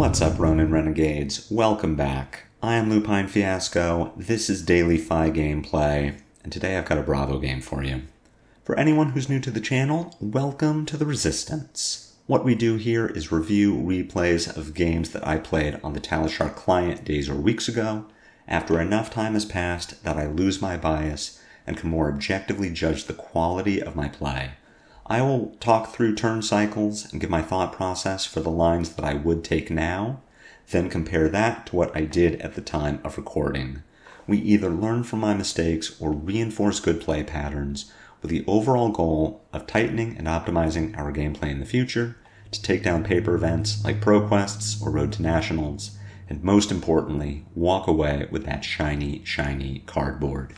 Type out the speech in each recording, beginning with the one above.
What's up, Ronin Renegades? Welcome back. I am Lupine Fiasco, this is Daily FaB Gameplay, and today I've got a Bravo game for you. For anyone who's new to the channel, welcome to the Resistance. What we do here is review replays of games that I played on the Talishar client days or weeks ago, after enough time has passed that I lose my bias and can more objectively judge the quality of my play. I will talk through turn cycles and give my thought process for the lines that I would take now, then compare that to what I did at the time of recording. We either learn from my mistakes or reinforce good play patterns with the overall goal of tightening and optimizing our gameplay in the future to take down paper events like ProQuests or Road to Nationals, and most importantly, walk away with that shiny, shiny cardboard.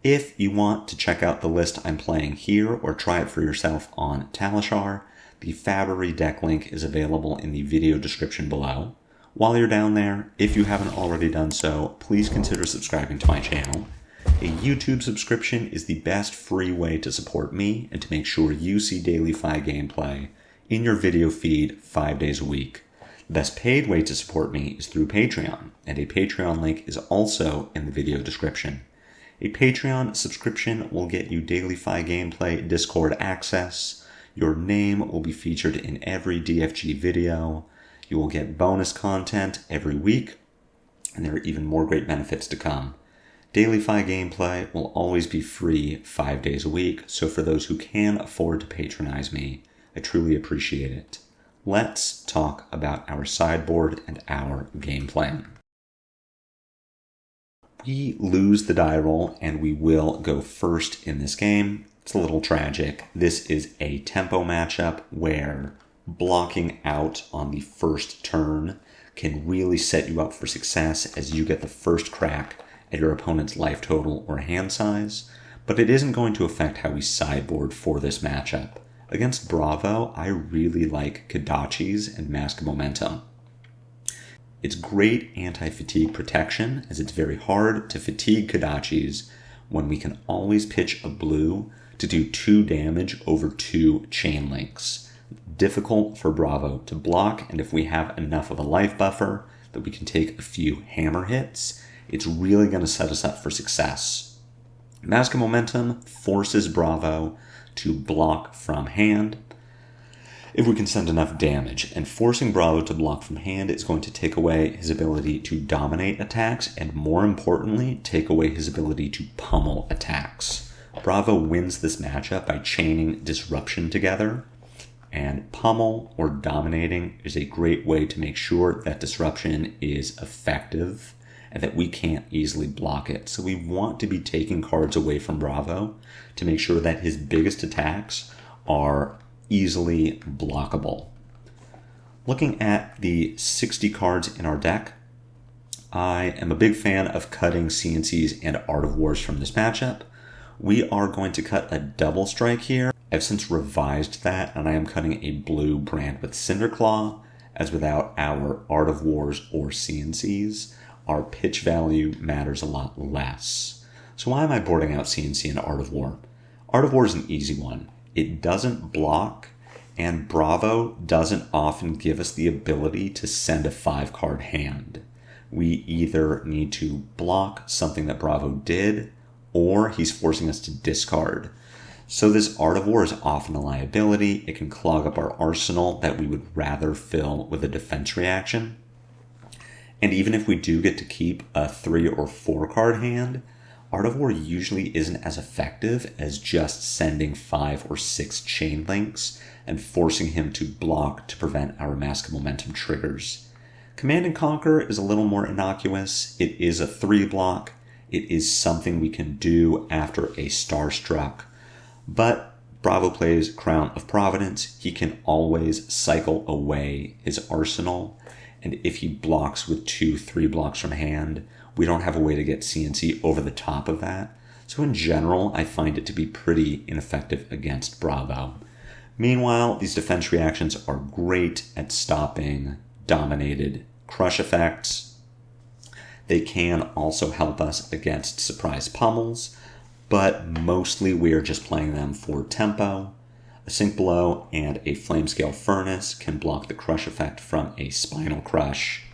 If you want to check out the list I'm playing here or try it for yourself on Talishar, the FaB deck link is available in the video description below. While you're down there, if you haven't already done so, please consider subscribing to my channel. A YouTube subscription is the best free way to support me and to make sure you see daily FaB gameplay in your video feed 5 days a week. The best paid way to support me is through Patreon, and a Patreon link is also in the video description. A Patreon subscription will get you daily FaB gameplay Discord access. Your name will be featured in every DFG video. You will get bonus content every week, and there are even more great benefits to come. Daily FaB gameplay will always be free 5 days a week, so for those who can afford to patronize me, I truly appreciate it. Let's talk about our sideboard and our game plan. We lose the die roll, and we will go first in this game. It's a little tragic. This is a tempo matchup where blocking out on the first turn can really set you up for success as you get the first crack at your opponent's life total or hand size, but it isn't going to affect how we sideboard for this matchup. Against Bravo, I really like Kodachis and Mask of Momentum. It's great anti-fatigue protection, as it's very hard to fatigue Kodachis when we can always pitch a blue to do 2 damage over 2 chain links. Difficult for Bravo to block, and if we have enough of a life buffer that we can take a few hammer hits, it's really going to set us up for success. Mask of Momentum forces Bravo to block from hand if we can send enough damage, and forcing Bravo to block from hand is going to take away his ability to dominate attacks, and more importantly, take away his ability to pummel attacks. Bravo wins this matchup by chaining Disruption together, and pummel or dominating is a great way to make sure that Disruption is effective and that we can't easily block it. So we want to be taking cards away from Bravo to make sure that his biggest attacks are easily blockable. Looking at the 60 cards in our deck, I am a big fan of cutting CNCs and Art of Wars from this matchup. We are going to cut a double strike here. I've since revised that, and I am cutting a blue brand with Cinderclaw, as without our Art of Wars or CNCs, our pitch value matters a lot less. So why am I boarding out CNC and Art of War? Art of War is an easy one. It doesn't block, and Bravo doesn't often give us the ability to send a 5-card hand. We either need to block something that Bravo did, or he's forcing us to discard. So this Art of War is often a liability. It can clog up our arsenal that we would rather fill with a defense reaction. And even if we do get to keep a 3 or 4-card hand, Art of War usually isn't as effective as just sending 5 or 6 chain links and forcing him to block to prevent our Mask of Momentum triggers. Command and Conquer is a little more innocuous. It is a 3-block. It is something we can do after a Starstruck. But Bravo plays Crown of Providence. He can always cycle away his arsenal. And if he blocks with 2-3 blocks from hand, we don't have a way to get CNC over the top of that. So in general, I find it to be pretty ineffective against Bravo. Meanwhile, these defense reactions are great at stopping dominated crush effects. They can also help us against surprise pummels, but mostly we are just playing them for tempo. A Sink Below and a Flamescale Furnace can block the crush effect from a Spinal Crush.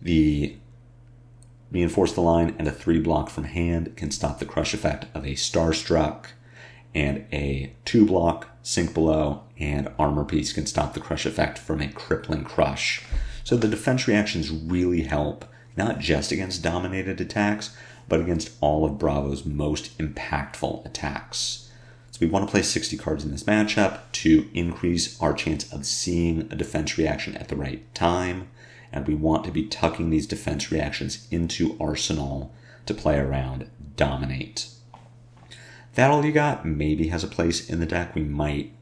The Reinforce the Line and a 3-block from hand can stop the crush effect of a Starstruck, and a 2-block Sink Below and Armor Piece can stop the crush effect from a Crippling Crush. So the defense reactions really help, not just against dominated attacks, but against all of Bravo's most impactful attacks. So we want to play 60 cards in this matchup to increase our chance of seeing a defense reaction at the right time, and we want to be tucking these defense reactions into Arsenal to play around Dominate. That All You Got maybe has a place in the deck. We might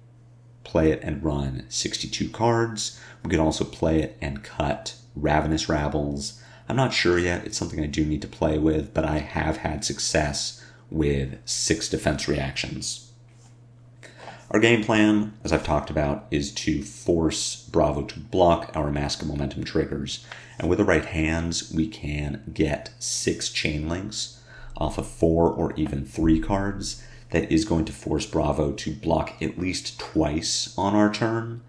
play it and run 62 cards. We could also play it and cut Ravenous Rabbles. I'm not sure yet. It's something I do need to play with, but I have had success with 6 defense reactions. Our game plan, as I've talked about, is to force Bravo to block our Mask of Momentum triggers. And with the right hands, we can get 6 chain links off of 4 or even 3 cards. That is going to force Bravo to block at least twice on our turn.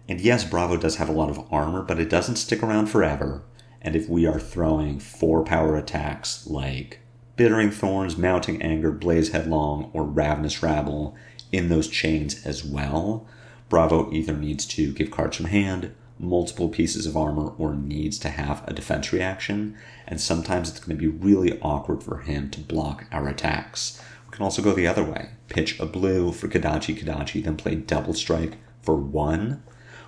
And yes, Bravo does have a lot of armor, but it doesn't stick around forever. And if we are throwing 4 power attacks like Bittering Thorns, Mounting Anger, Blaze Headlong, or Ravenous Rabble in those chains as well, Bravo either needs to give cards from hand, multiple pieces of armor, or needs to have a defense reaction. And sometimes it's going to be really awkward for him to block our attacks. We can also go the other way. Pitch a blue for Kadachi, then play Double Strike for 1,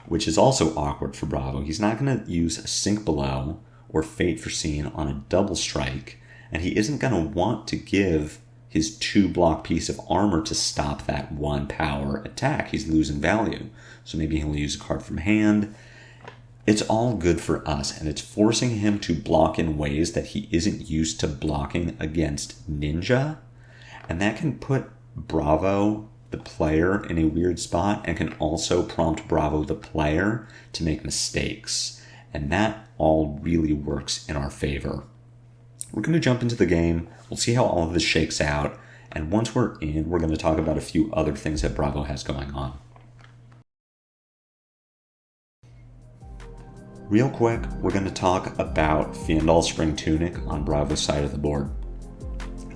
which is also awkward for Bravo. He's not going to use a Sink Below or Fate Foreseen on a Double Strike, and he isn't going to want to give his 2-block piece of armor to stop that 1 power attack. He's losing value. So maybe he'll use a card from hand. It's all good for us, and it's forcing him to block in ways that he isn't used to blocking against Ninja, and that can put Bravo, the player, in a weird spot, and can also prompt Bravo, the player, to make mistakes. And that all really works in our favor. We're going to jump into the game. We'll see how all of this shakes out. And once we're in, we're going to talk about a few other things that Bravo has going on. Real quick, we're going to talk about Fiendal Spring Tunic on Bravo's side of the board.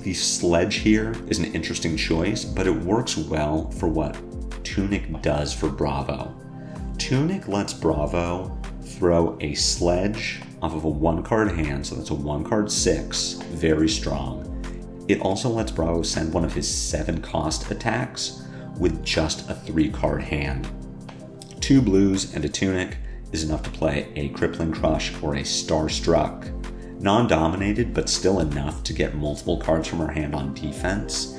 The Sledge here is an interesting choice, but it works well for what Tunic does for Bravo. Tunic lets Bravo throw a Sledge off of a 1-card hand, so that's a 1-card 6, very strong. It also lets Bravo send one of his 7-cost attacks with just a 3-card hand. 2 blues and a Tunic is enough to play a Crippling Crush or a Starstruck. Non-dominated, but still enough to get multiple cards from our hand on defense.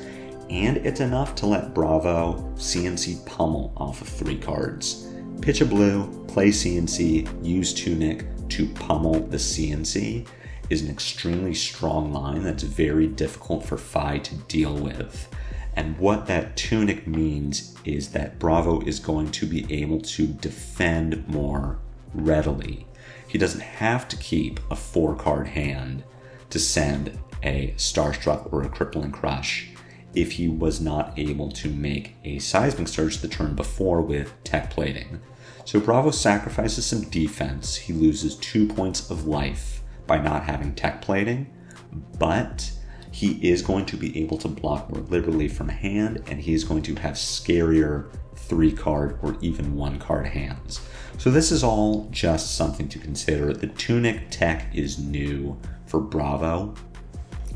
And it's enough to let Bravo CNC pummel off of 3 cards. Pitch a blue, play CNC, use Tunic to pummel the CNC is an extremely strong line that's very difficult for FaB to deal with. And what that Tunic means is that Bravo is going to be able to defend more readily. He doesn't have to keep a 4-card hand to send a Starstruck or a Crippling Crush if he was not able to make a Seismic Surge the turn before with Tech Plating. So Bravo sacrifices some defense. He loses 2 points of life by not having Tech Plating, but he is going to be able to block more liberally from hand, and he's going to have scarier 3-card or even 1-card hands. So this is all just something to consider. The Tunic tech is new for Bravo.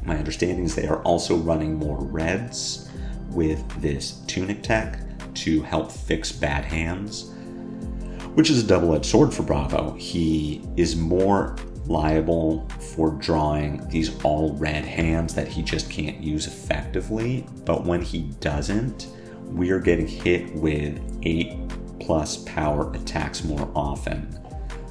My understanding is they are also running more reds with this Tunic tech to help fix bad hands, which is a double-edged sword for Bravo. He is more liable for drawing these all-red hands that he just can't use effectively, but when he doesn't, we are getting hit with 8+ power attacks more often.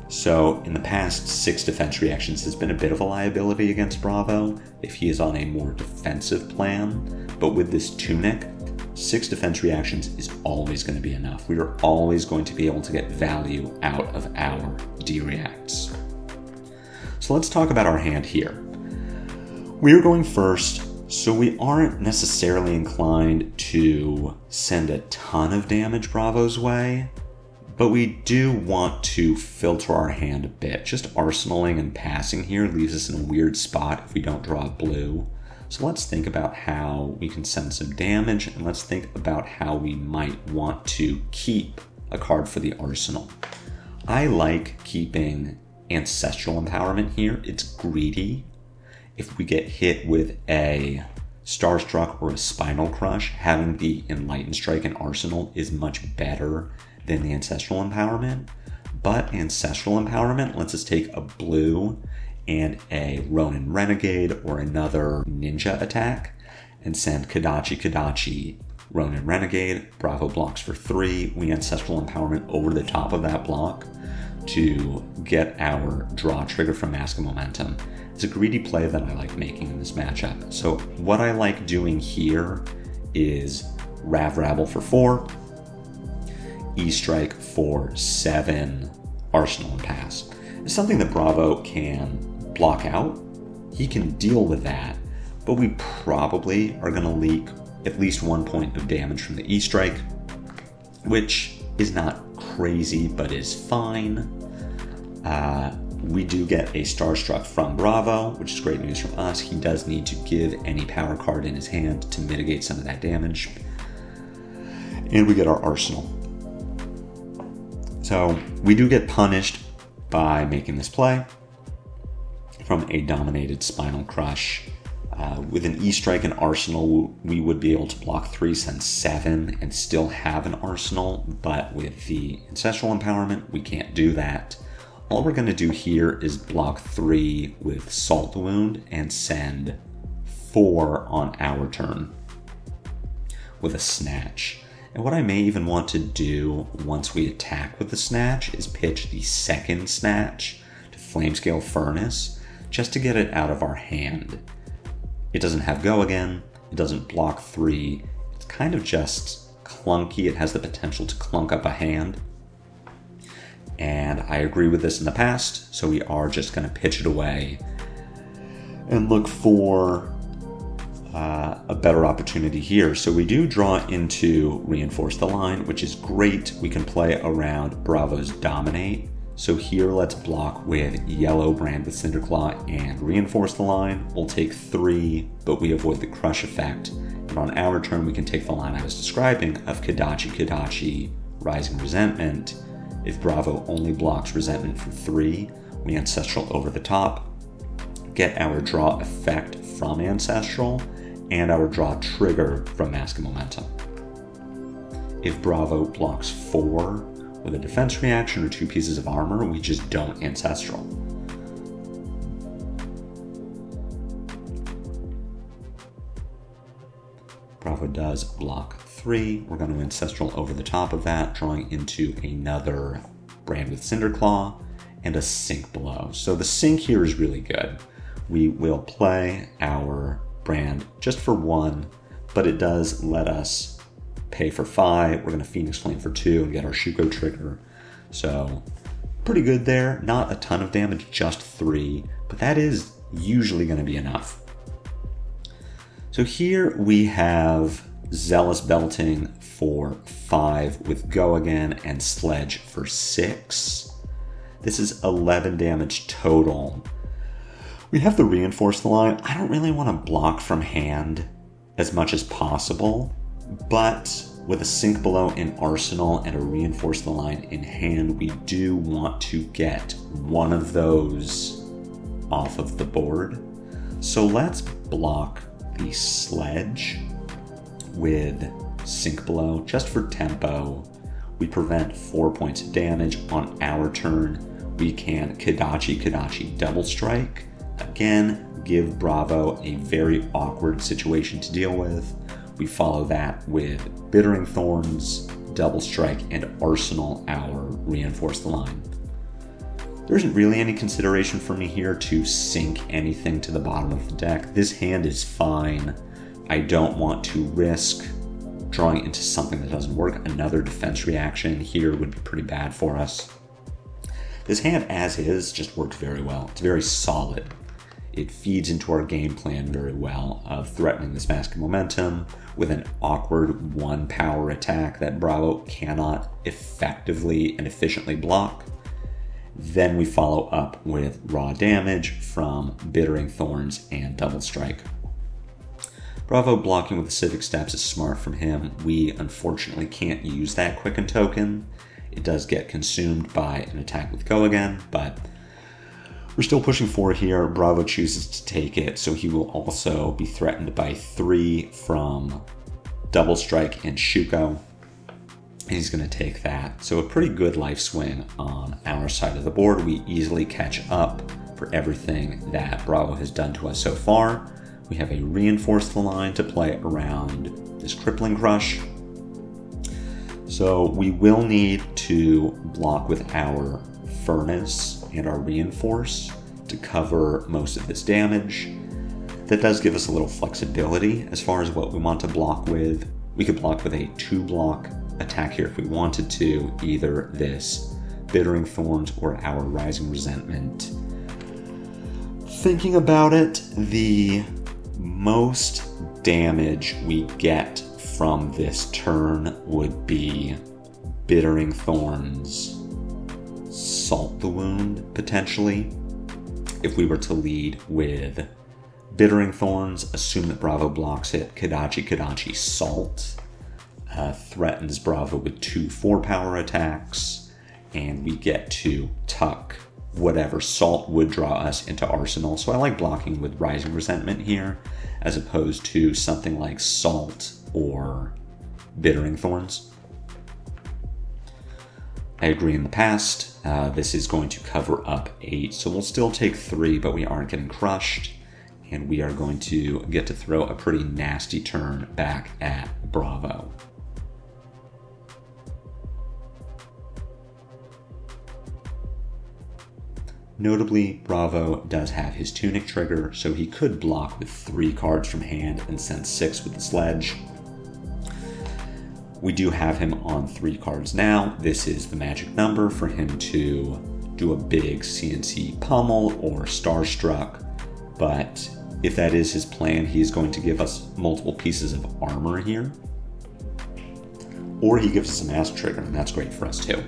So in the past, 6 defense reactions has been a bit of a liability against Bravo if he is on a more defensive plan, but with this Tunic, 6 defense reactions is always going to be enough. We are always going to be able to get value out of our D-reacts. So let's talk about our hand here. We are going first, So we aren't necessarily inclined to send a ton of damage Bravo's way, but we do want to filter our hand a bit. Just arsenaling and passing here leaves us in a weird spot if we don't draw blue. So let's think about how we can send some damage, and let's think about how we might want to keep a card for the arsenal. I like keeping Ancestral Empowerment here. It's greedy. If we get hit with a Starstruck or a Spinal Crush, having the Enlightened Strike and Arsenal is much better than the Ancestral Empowerment. But Ancestral Empowerment lets us take a blue and a Ronin Renegade or another ninja attack and send Kadachi, Ronin Renegade. Bravo blocks for 3. We Ancestral Empowerment over the top of that block to get our draw trigger from Mask of Momentum. It's a greedy play that I like making in this matchup. So what I like doing here is Rav Rabble for 4, E-Strike for 7, Arsenal and Pass. It's something that Bravo can block out. He can deal with that, but we probably are going to leak at least 1 point of damage from the E-Strike, which is not crazy, but is fine. We do get a Starstruck from Bravo, which is great news from us. He does need to give any power card in his hand to mitigate some of that damage. And we get our Arsenal. So we do get punished by making this play from a dominated Spinal Crush. With an E-Strike and Arsenal, we would be able to block 3, send 7, and still have an Arsenal, but with the Ancestral Empowerment, we can't do that. All we're going to do here is block 3 with Salt Wound and send 4 on our turn with a Snatch. And what I may even want to do once we attack with the Snatch is pitch the second Snatch to Flamescale Furnace just to get it out of our hand. It doesn't have Go Again, it doesn't block 3, it's kind of just clunky. It has the potential to clunk up a hand. And I agree with this in the past, so we are just going to pitch it away and look for a better opportunity here. So we do draw into Reinforce the Line, which is great. We can play around Bravo's Dominate. So here let's block with Yellow Brand with Cinderclaw and Reinforce the Line. We'll take 3, but we avoid the Crush effect. And on our turn, we can take the line I was describing of Kadachi, Rising Resentment. If Bravo only blocks Resentment for 3, we Ancestral over the top, get our draw effect from Ancestral, and our draw trigger from Mask of Momentum. If Bravo blocks 4 with a defense reaction or 2 pieces of armor, we just don't Ancestral. Bravo does block 3. We're going to Ancestral over the top of that, drawing into another Brand with Cinderclaw and a Sink Below. So the Sink here is really good. We will play our Brand just for 1, but it does let us pay for 5. We're going to Phoenix Flame for 2 and get our Shuko trigger. So pretty good there. Not a ton of damage, just 3, but that is usually going to be enough. So here we have Zealous Belting for 5 with Go Again and Sledge for 6. This is 11 damage total. We have to Reinforce the Line. I don't really want to block from hand as much as possible, but with a Sink Below in Arsenal and a Reinforce the Line in hand, we do want to get one of those off of the board. So let's block the Sledge with Sink Below just for tempo. We prevent 4 points of damage. On our turn, we can Kadachi Double Strike. Again, give Bravo a very awkward situation to deal with. We follow that with Bittering Thorns, Double Strike, and Arsenal our Reinforce the Line. There isn't really any consideration for me here to sink anything to the bottom of the deck. This hand is fine. I don't want to risk drawing into something that doesn't work. Another defense reaction here would be pretty bad for us. This hand as is just works very well. It's very solid. It feeds into our game plan very well of threatening this Mask of Momentum with an awkward 1 power attack that Bravo cannot effectively and efficiently block. Then we follow up with raw damage from Bittering Thorns and Double Strike. Bravo blocking with the Civic Steps is smart from him. We unfortunately can't use that Quicken token. It does get consumed by an attack with Go Again, but we're still pushing 4 here. Bravo chooses to take it, so he will also be threatened by 3 from Double Strike and Shuko. He's going to take that. So a pretty good life swing on our side of the board. We easily catch up for everything that Bravo has done to us so far. We have a Reinforce the Line to play around this Crippling Crush. So we will need to block with our Furnace and our Reinforce to cover most of this damage. That does give us a little flexibility as far as what we want to block with. We could block with a 2-block attack here if we wanted to, either this Bittering Thorns or our Rising Resentment. Thinking about it, the most damage we get from this turn would be Bittering Thorns, Salt the Wound, potentially. If we were to lead with Bittering Thorns, assume that Bravo blocks it, Kadachi Salt threatens Bravo with 2 4-power attacks, and we get to tuck whatever Salt would draw us into Arsenal. So I like blocking with Rising Resentment here, as opposed to something like Salt or Bittering Thorns. I agree in the past. This is going to cover up 8, so we'll still take 3, but we aren't getting crushed, and we are going to get to throw a pretty nasty turn back at Bravo. Notably, Bravo does have his Tunic trigger, so he could block with 3 cards from hand and send 6 with the Sledge. We do have him on 3 cards now. This is the magic number for him to do a big CNC pummel or Starstruck, but if that is his plan, he's going to give us multiple pieces of armor here. Or he gives us a Mask trigger, and that's great for us too.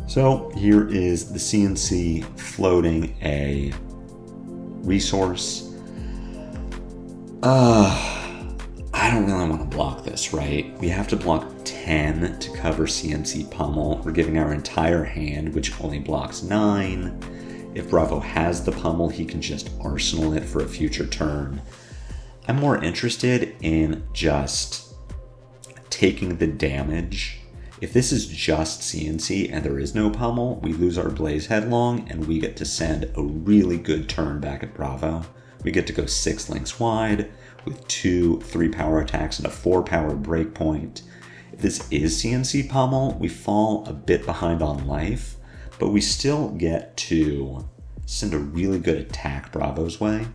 So here is the CNC floating a resource. I don't really want to block this, right? We have to block 10 to cover CNC Pummel. We're giving our entire hand, which only blocks 9. If Bravo has the Pummel, he can just arsenal it for a future turn. I'm more interested in just taking the damage. If this is just CNC and there is no Pummel, we lose our Blaze Headlong and we get to send a really good turn back at Bravo. We get to go 6 links wide with 2 3-power attacks and a 4-power breakpoint. If this is CNC Pummel, we fall a bit behind on life, but we still get to send a really good attack Bravo's way.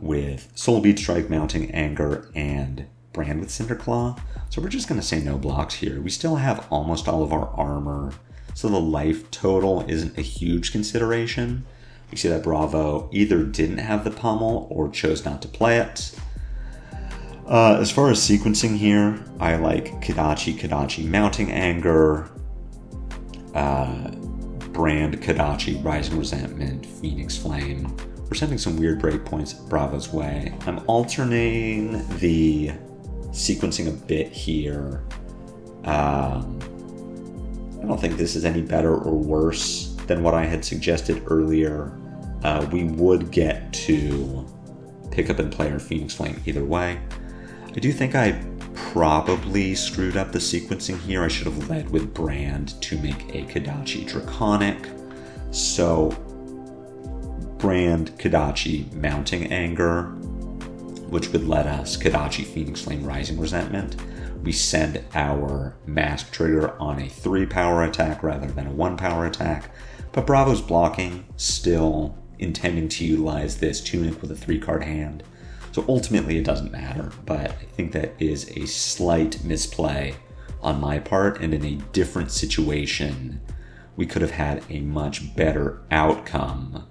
With Soul Bead Strike, Mounting Anger, and Brand with Cinderclaw. So we're just going to say no blocks here. We still have almost all of our armor, so the life total isn't a huge consideration. We see that Bravo either didn't have the Pummel or chose not to play it. As far as sequencing here, I like Kadachi, Mounting Anger, Brand, Kadachi, Rising Resentment, Phoenix Flame. We're sending some weird breakpoints Bravo's way. I'm alternating the sequencing a bit here. I don't think this is any better or worse than what I had suggested earlier. We would get to pick up and play our Phoenix Flame either way. I do think I probably screwed up the sequencing here. I should have led with Brand to make a Kadachi Draconic. So Brand, Kadachi, Mounting Anger, which would let us Kadachi, Phoenix Flame, Rising Resentment. We send our Mask trigger on a 3-power attack rather than a 1-power attack, but Bravo's blocking, still intending to utilize this Tunic with a 3-card hand. So ultimately it doesn't matter, but I think that is a slight misplay on my part, and in a different situation, we could have had a much better outcome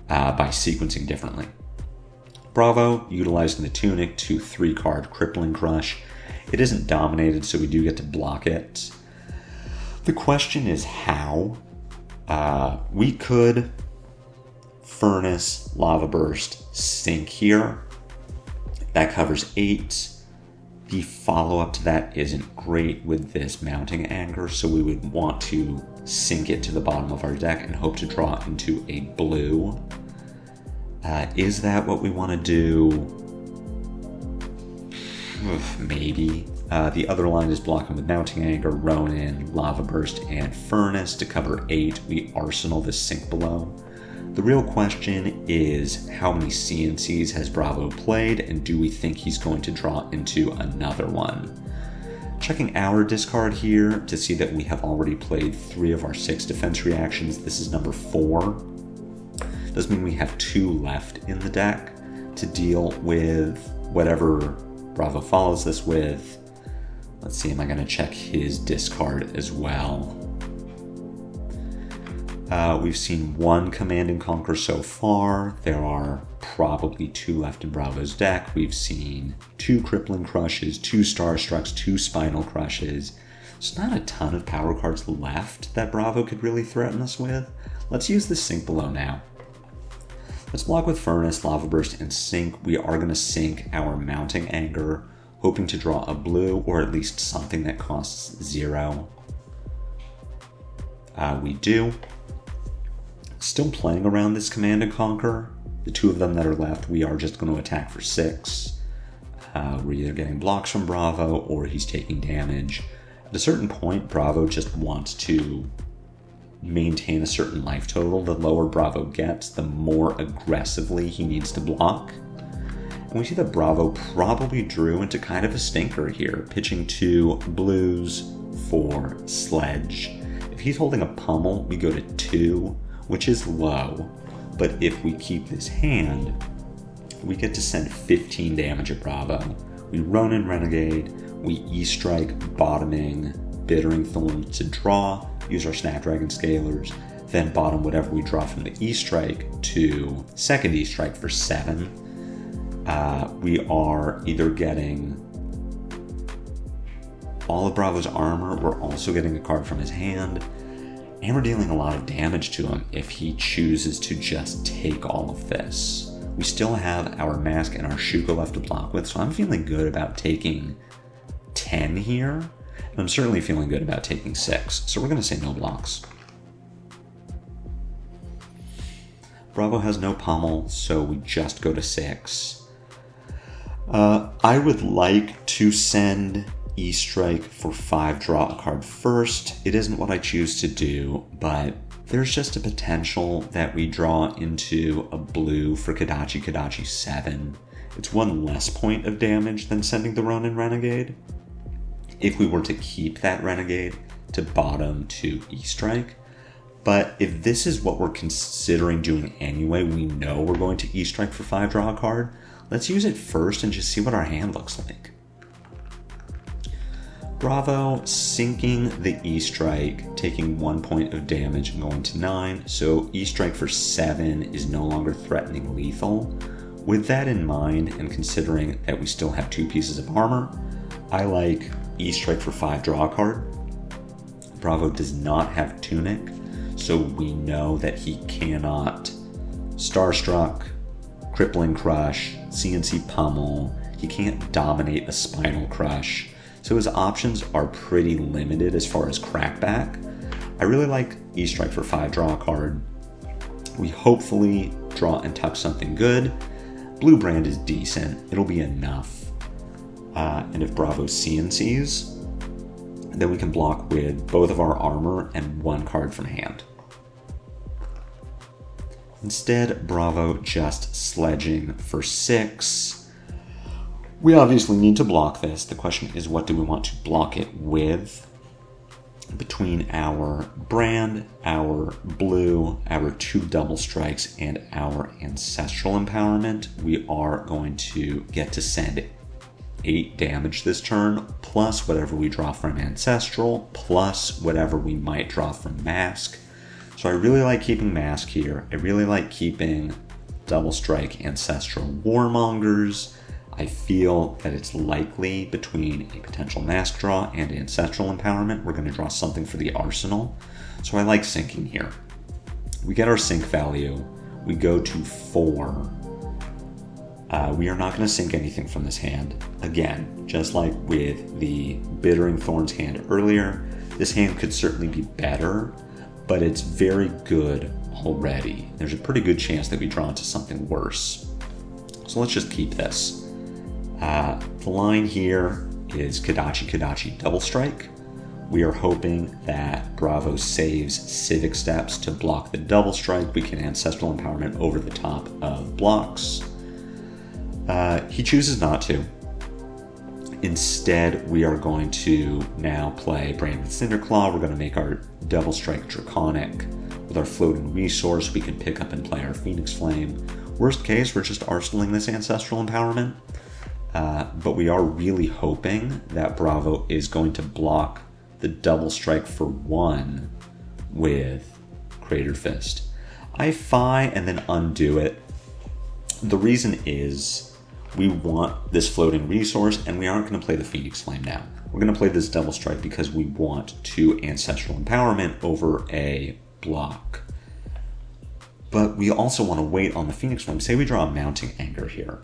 by sequencing differently. Bravo, utilizing the Tunic to 3-card Crippling Crush. It isn't dominated, so we do get to block it. The question is how. We could Furnace, Lava Burst, Sink here. That covers 8. The follow-up to that isn't great with this Mounting Anger, so we would want to sink it to the bottom of our deck and hope to draw into a blue. Is that what we want to do? Maybe. The other line is blocking with Mounting Anger, Ronin, Lava Burst, and Furnace. To cover 8, we arsenal this Sink below. The real question is how many CNCs has Bravo played, and do we think he's going to draw into another one? Checking our discard here to see that we have already played 3 of our 6 defense reactions. This is number 4. Does mean we have 2 left in the deck to deal with whatever Bravo follows this with. Let's see, am I going to check his discard as well? We've seen 1 Command and Conquer so far. There are probably 2 left in Bravo's deck. We've seen 2 Crippling Crushes, 2 Starstrucks, 2 Spinal Crushes. There's not a ton of power cards left that Bravo could really threaten us with. Let's use the Sink below now. Let's block with Furnace, Lava Burst, and Sink. We are going to sink our Mounting Anger, hoping to draw a blue or at least something that costs 0. We do. Still playing around this Command and Conquer. The 2 of them that are left, we are just going to attack for 6. We're either getting blocks from Bravo or he's taking damage. At a certain point, Bravo just wants to maintain a certain life total. The lower Bravo gets, the more aggressively he needs to block. And we see that Bravo probably drew into kind of a stinker here, pitching 2 blues for Sledge. If he's holding a pummel, we go to 2, which is low, but if we keep this hand, we get to send 15 damage at Bravo. We Ronin Renegade, we E-Strike, bottoming, Bittering Thorn to draw, use our Snapdragon Scalers, then bottom whatever we draw from the E-Strike to second E-Strike for 7. We are either getting all of Bravo's armor, we're also getting a card from his hand, and we're dealing a lot of damage to him if he chooses to just take all of this. We still have our Mask and our Shuka left to block with, so I'm feeling good about taking 10 here, and I'm certainly feeling good about taking 6, so we're going to say no blocks. Bravo has no pummel, so we just go to 6. I would like to send E-Strike for 5, draw a card first. It isn't what I choose to do, but there's just a potential that we draw into a blue for Kadachi 7. It's 1 less point of damage than sending the Ronin Renegade. If we were to keep that Renegade to bottom to E-Strike. But if this is what we're considering doing anyway, we know we're going to E-Strike for 5, draw a card. Let's use it first and just see what our hand looks like. Bravo sinking the E-Strike, taking 1 point of damage and going to 9, so E-Strike for 7 is no longer threatening lethal. With that in mind, and considering that we still have 2 pieces of armor, I like E-Strike for 5, draw a card. Bravo does not have Tunic, so we know that he cannot Starstruck, Crippling Crush, CNC Pummel, he can't dominate a Spinal Crush. So his options are pretty limited as far as crackback. I really like E-Strike for 5, draw a card. We hopefully draw and tuck something good. Blue Brand is decent, it'll be enough. And if Bravo CNCs, then we can block with both of our armor and 1 card from hand. Instead, Bravo just sledging for 6. We obviously need to block this. The question is, what do we want to block it with? Between our brand, our blue, our 2 double strikes, and our ancestral empowerment, we are going to get to send 8 damage this turn, plus whatever we draw from Ancestral, plus whatever we might draw from Mask. So I really like keeping Mask here. I really like keeping Double Strike Ancestral Warmongers. I feel that it's likely between a potential Mask draw and Ancestral Empowerment, we're going to draw something for the arsenal. So I like sinking here. We get our sink value. We go to 4. We are not going to sink anything from this hand. Again, just like with the Bittering Thorns hand earlier, this hand could certainly be better, but it's very good already. There's a pretty good chance that we draw into something worse. So let's just keep this. The line here is Kodachi Double Strike. We are hoping that Bravo saves Civic Steps to block the Double Strike. We can Ancestral Empowerment over the top of blocks. He chooses not to. Instead, we are going to now play Branded Cinderclaw. We're going to make our Double Strike Draconic. With our Floating Resource, we can pick up and play our Phoenix Flame. Worst case, we're just arsenaling this Ancestral Empowerment. But we are really hoping that Bravo is going to block the Double Strike for 1 with Crater Fist. I FaB and then undo it. The reason is we want this Floating Resource, and we aren't going to play the Phoenix Flame now. We're going to play this Double Strike because we want to Ancestral Empowerment over a block. But we also want to wait on the Phoenix Flame. Say we draw a Mounting Anger here.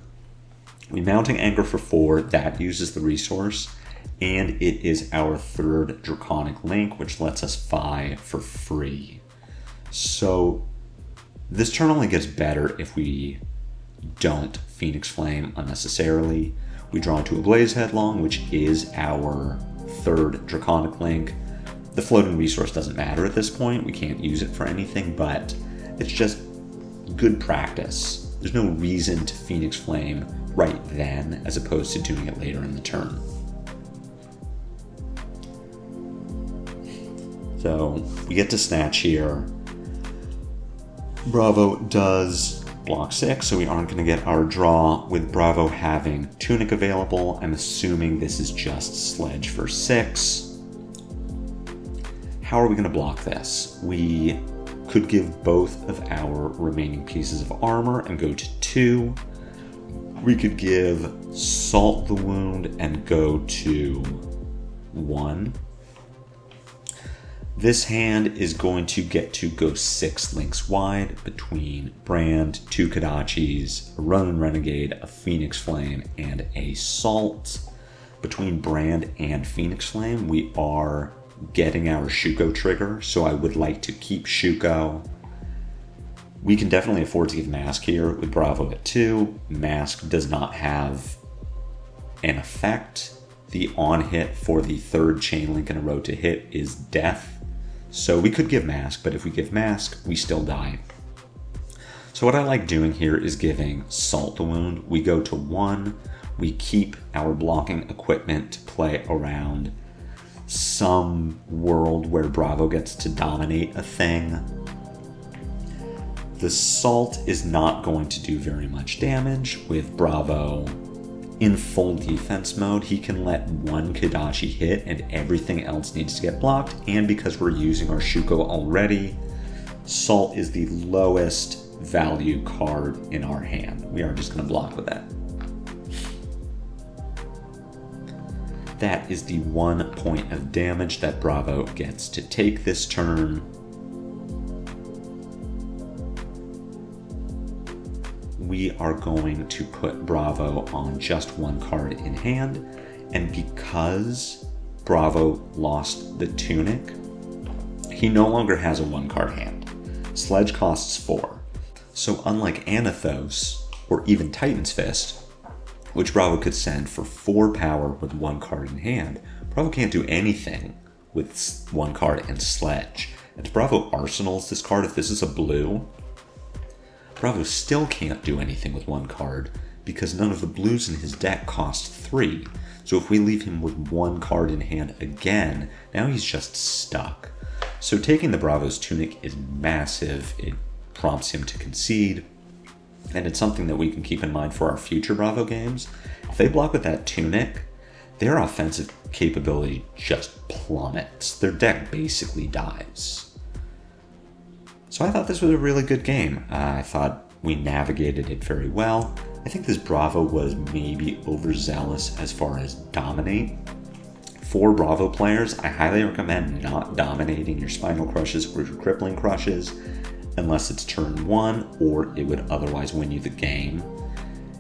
We Mounting Anger for 4, that uses the resource, and it is our 3rd Draconic Link, which lets us FaB for free. So this turn only gets better if we don't Phoenix Flame unnecessarily. We draw into a Blaze Headlong, which is our 3rd Draconic Link. The Floating Resource doesn't matter at this point. We can't use it for anything, but it's just good practice. There's no reason to Phoenix Flame right then, as opposed to doing it later in the turn. So we get to Snatch here. Bravo does block 6, so we aren't going to get our draw. With Bravo having Tunic available, I'm assuming this is just Sledge for 6. How are we going to block this? We could give both of our remaining pieces of armor and go to 2. We could give Salt the Wound and go to 1. This hand is going to get to go 6 links wide between Brand, 2 Kodachis, a Ronin Renegade, a Phoenix Flame, and a Salt. Between Brand and Phoenix Flame, we are getting our Shuko trigger, so I would like to keep Shuko. We can definitely afford to give Mask here with Bravo at 2. Mask does not have an effect. The on hit for the 3rd chain link in a row to hit is Death. So we could give Mask, but if we give Mask, we still die. So what I like doing here is giving Salt the Wound. We go to 1. We keep our blocking equipment to play around some world where Bravo gets to dominate a thing. The Salt is not going to do very much damage. With Bravo in full defense mode, he can let 1 Kodachi hit and everything else needs to get blocked. And because we're using our Shuko already, Salt is the lowest value card in our hand. We are just going to block with that. That is the 1 point of damage that Bravo gets to take this turn. We are going to put Bravo on just 1 card in hand, and because Bravo lost the Tunic, he no longer has a 1 card hand. Sledge costs 4. So unlike Anathos, or even Titan's Fist, which Bravo could send for 4 power with 1 card in hand, Bravo can't do anything with 1 card and Sledge. And Bravo arsenals this card if this is a blue. Bravo still can't do anything with 1 card because none of the blues in his deck cost 3. So if we leave him with 1 card in hand again, now he's just stuck. So taking the Bravo's Tunic is massive. It prompts him to concede. and it's something that we can keep in mind for our future Bravo games. If they block with that Tunic, their offensive capability just plummets. Their deck basically dies. So I thought this was a really good game. I thought we navigated it very well. I think this Bravo was maybe overzealous as far as dominate. For Bravo players, I highly recommend not dominating your Spinal Crushes or your Crippling Crushes unless it's turn 1 or it would otherwise win you the game.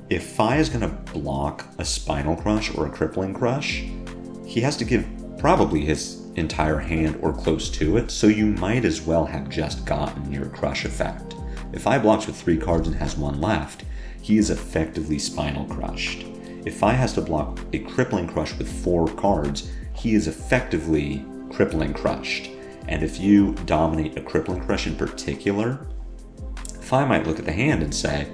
If FaB is going to block a Spinal Crush or a Crippling Crush, he has to give probably his entire hand or close to it, so you might as well have just gotten your Crush effect. If FaB blocks with 3 cards and has 1 left, he is effectively Spinal Crushed. If FaB has to block a Crippling Crush with 4 cards, he is effectively Crippling Crushed. And if you dominate a Crippling Crush in particular, FaB might look at the hand and say,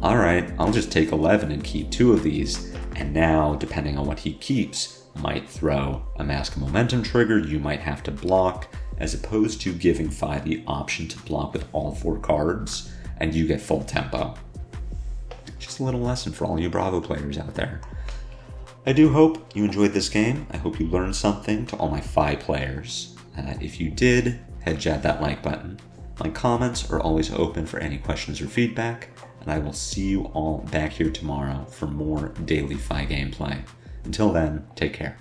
alright, I'll just take 11 and keep 2 of these, and now, depending on what he keeps, might throw a Mask of Momentum trigger you might have to block, as opposed to giving FaB the option to block with all 4 cards, and you get full tempo. Just a little lesson for all you Bravo players out there. I do hope you enjoyed this game. I hope you learned something. To all my FaB players. If you did, head jab that like button. My comments are always open for any questions or feedback, and I will see you all back here tomorrow for more daily FaB gameplay. Until then, take care.